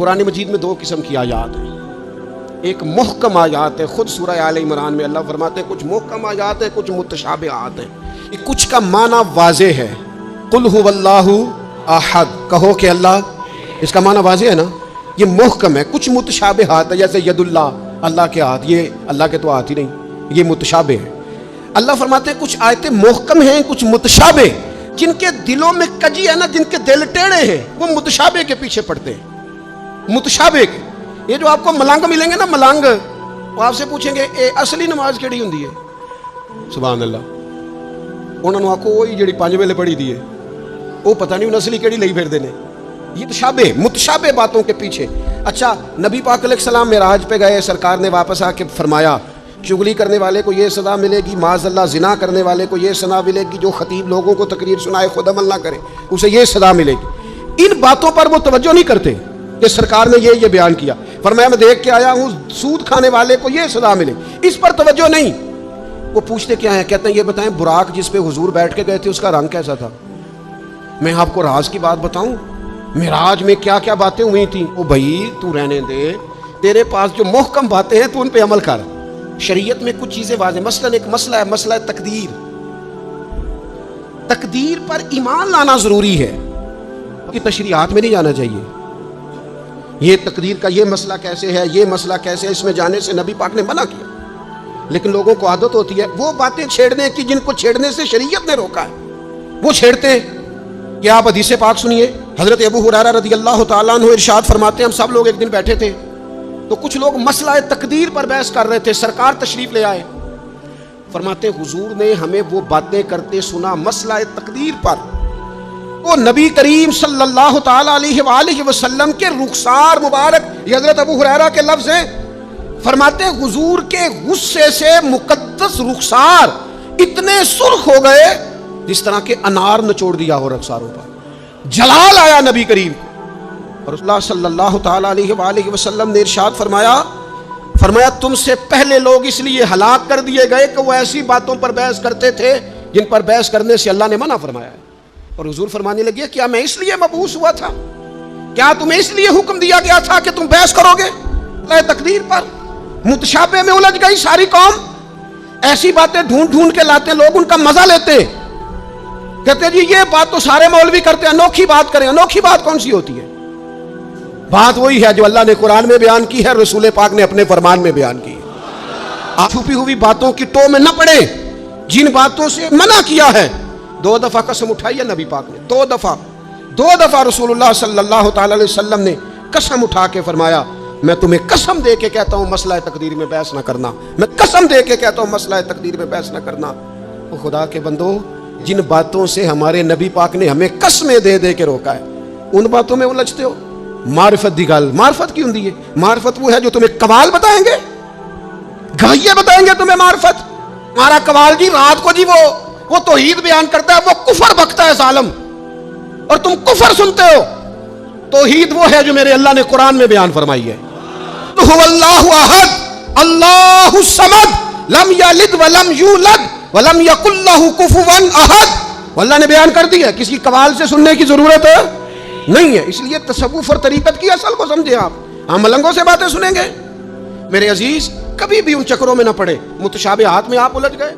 قرآن مجید میں دو قسم کی آیات ہیں. ایک محکم آیات ہے، خود سورہ آل عمران میں اللہ فرماتے ہیں کچھ محکم آیات ہیں، کچھ متشابہات ہیں. کچھ کا معنی واضح ہے، قل هو اللہ احد، کہو کہ اللہ، اس کا معنی واضح ہے نا، یہ محکم ہے. کچھ متشابہات ہے، جیسے ید اللہ کے ہاتھ، یہ اللہ کے تو ہاتھ ہی نہیں، یہ متشابہ ہے. اللہ فرماتے ہیں کچھ آیتیں محکم ہیں، کچھ متشابہ. جن کے دلوں میں کجی ہے نا، جن کے دل ٹیڑے ہیں، وہ متشابہ کے پیچھے پڑتے ہیں. متشابہ کے، یہ جو آپ کو ملنگ ملیں گے نا، ملنگ، وہ آپ سے پوچھیں گے اے اصلی نماز کیڑی ہوندی ہے؟ سبحان اللہ. انہوں نے آکو وہی جڑی 5 ویلے پڑھی دی ہے، وہ پتہ نہیں اصلی کیڑی لئی پھردے نے. یہ متشابہ باتوں کے پیچھے. اچھا، نبی پاک علیہ السلام معراج پہ گئے، سرکار نے واپس آ کے فرمایا چغلی کرنے والے کو یہ سزا ملے گی، معاذ اللہ زنا کرنے والے کو یہ سزا ملے گی، جو خطیب لوگوں کو تقریر سنائے خود عمل نہ کرے اسے یہ سزا ملے گی. ان باتوں پر وہ توجہ نہیں کرتے کہ سرکار نے یہ بیان کیا. فرمایا میں دیکھ کے آیا ہوں سود کھانے والے کو یہ سزا ملے، اس پر توجہ نہیں. وہ پوچھتے کیا ہیں؟ کہتے ہیں یہ بتائیں براق جس پہ حضور بیٹھ کے گئے تھے اس کا رنگ کیسا تھا؟ میں آپ کو راز کی بات بتاؤں، معراج میں کیا کیا باتیں ہوئی تھیں. او بھائی تو رہنے دے، تیرے پاس جو محکم باتیں ہیں تو ان پہ عمل کر. شریعت میں کچھ چیزیں واضح، مثلا ایک مسئلہ ہے، مسئلہ تقدیر. تقدیر پر ایمان لانا ضروری ہے، کہ تشریعات میں نہیں جانا چاہیے. یہ تقدیر کا یہ مسئلہ کیسے ہے، یہ مسئلہ کیسے ہے، اس میں جانے سے نبی پاک نے منع کیا. لیکن لوگوں کو عادت ہوتی ہے وہ باتیں چھیڑنے کی جن کو چھیڑنے سے شریعت نے روکا ہے، وہ چھیڑتے ہیں. کہ آپ حدیث پاک سنیے، حضرت ابو ہریرہ رضی اللہ تعالیٰ عنہ ارشاد فرماتے ہیں ہم سب لوگ ایک دن بیٹھے تھے تو کچھ لوگ مسئلہ تقدیر پر بحث کر رہے تھے. سرکار تشریف لے آئے، فرماتے ہیں حضور نے ہمیں وہ باتیں کرتے سنا مسئلہ تقدیر پر. وہ نبی کریم صلی اللہ تعالیٰ علیہ وآلہ وسلم کے رخسار مبارک، یہ حضرت ابو ہریرہ کے لفظ ہیں، فرماتے ہیں حضور کے غصے سے مقدس رخسار اتنے سرخ ہو گئے جس طرح کے انار نچوڑ دیا ہو رخساروں پر. جلال آیا نبی کریم. اور اللہ صلی اللہ تعالیٰ علیہ وآلہ وسلم نے ارشاد فرمایا تم سے پہلے لوگ اس لیے ہلاک کر دیے گئے کہ وہ ایسی باتوں پر بحث کرتے تھے جن پر بحث کرنے سے اللہ نے منع فرمایا ہے. اور حضور فرمانے لگے کیا میں اس لیے مبعوث ہوا تھا؟ کیا تمہیں اس لیے حکم دیا گیا تھا کہ تم بحث کرو گے تقدیر پر؟ متشابہ میں الجھ گئی ساری قوم. ایسی باتیں ڈھونڈ ڈھونڈ کے لاتے لوگ، ان کا مزہ لیتے، کہتے جی یہ بات تو سارے مولوی کرتے ہیں، انوکھی بات کریں. انوکھی بات کون سی ہوتی ہے؟ بات وہی ہے جو اللہ نے قرآن میں بیان کی ہے، رسول پاک نے اپنے فرمان میں بیان کی. آپ چھپی ہوئی باتوں کی ٹو میں نہ پڑے، جن باتوں سے منع کیا ہے. 2 دفعہ قسم اٹھائی ہے نبی پاک نے، 2 دفعہ رسول اللہ صلی اللہ تعالی علیہ وسلم نے قسم اٹھا کے فرمایا میں تمہیں قسم دے کے کہتا ہوں مسئلہ تقدیر میں بحث نہ کرنا. میں قسم دے کے کہتا ہوں مسئلہ تقدیر میں بحث نہ کرنا. وہ خدا کے بندو، جن باتوں سے ہمارے نبی پاک نے ہمیں قسمیں دے دے کے روکا ہے ان باتوں میں الجھتے ہو. معرفت دی گل، معرفت کی ہوندی ہے؟ معرفت وہ ہے جو تمہیں قوال بتائیں گے، گویے بتائیں گے تمہیں معرفت. ہمارا قوال جی رات کو جی وہ توحید بیان کرتا ہے، وہ کفر بکتا ہے ظالم، اور تم کفر سنتے ہو. توحید وہ ہے جو میرے اللہ نے قرآن میں بیان فرمائی ہے. تو هو اللہ احد اللہ الصمد لم یلد ولم یولد ولم یکن لہ کفوا احد. اللہ نے بیان کر دیا، کسی قوال سے سننے کی ضرورت نہیں ہے. اس لیے تصوف اور طریقت کی اصل کو سمجھے آپ. ہم ملنگوں سے باتیں سنیں گے؟ میرے عزیز کبھی بھی ان چکروں میں نہ پڑے، متشابہات میں آپ الجھ گئے.